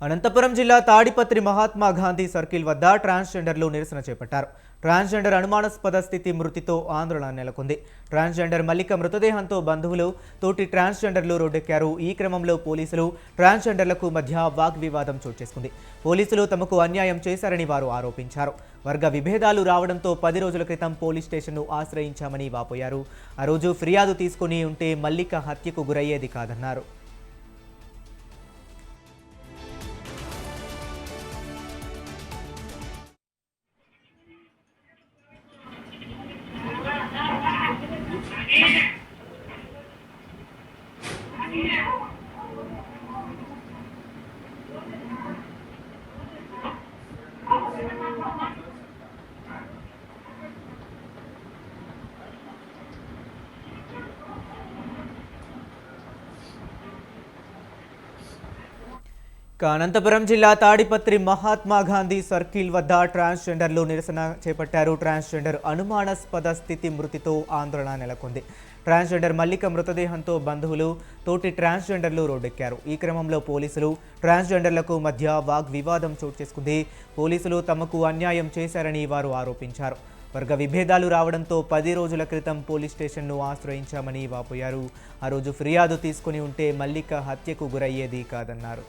అనంతపురం జిల్లా తాడిపత్రి మహాత్మా గాంధీ సర్కిల్ వద్ద ట్రాన్స్జెండర్లు నిరసన చేపట్టారు. ట్రాన్స్జెండర్ అనుమానాస్పద స్థితి మృతితో ఆందోళన నెలకొంది. ట్రాన్స్జెండర్ మల్లిక మృతదేహంతో బంధువులు, తోటి ట్రాన్స్జెండర్లు రోడ్డెక్కారు. ఈ క్రమంలో పోలీసులు, ట్రాన్స్జెండర్లకు మధ్య వాగ్వివాదం చోటు చేసుకుంది. పోలీసులు తమకు అన్యాయం చేశారని వారు ఆరోపించారు. వర్గ విభేదాలు రావడంతో 10 రోజుల క్రితం పోలీస్ స్టేషన్ను ఆశ్రయించామని వాపోయారు. ఆ రోజు ఫిర్యాదు తీసుకుని ఉంటే మల్లిక హత్యకు గురయ్యేది కాదన్నారు. అనంతపురం జిల్లా తాడిపత్రి మహాత్మా గాంధీ సర్కిల్ వద్ద ట్రాన్స్జెండర్లు నిరసన చేపట్టారు. ట్రాన్స్జెండర్ అనుమానాస్పద స్థితి మృతితో ఆందోళన నెలకొంది. ట్రాన్స్జెండర్ మల్లిక మృతదేహంతో బంధువులు, తోటి ట్రాన్స్జెండర్లు రోడ్డెక్కారు. ఈ క్రమంలో పోలీసులు, ట్రాన్స్జెండర్లకు మధ్య వాగ్వివాదం చోటు చేసుకుంది. పోలీసులు తమకు అన్యాయం చేశారని వారు ఆరోపించారు. వర్గ విభేదాలు రావడంతో 10 రోజుల క్రితం పోలీస్ స్టేషన్ను ఆశ్రయించామని వాపోయారు. ఆ రోజు ఫిర్యాదు తీసుకుని ఉంటే మల్లిక హత్యకు గురయ్యేది కాదన్నారు.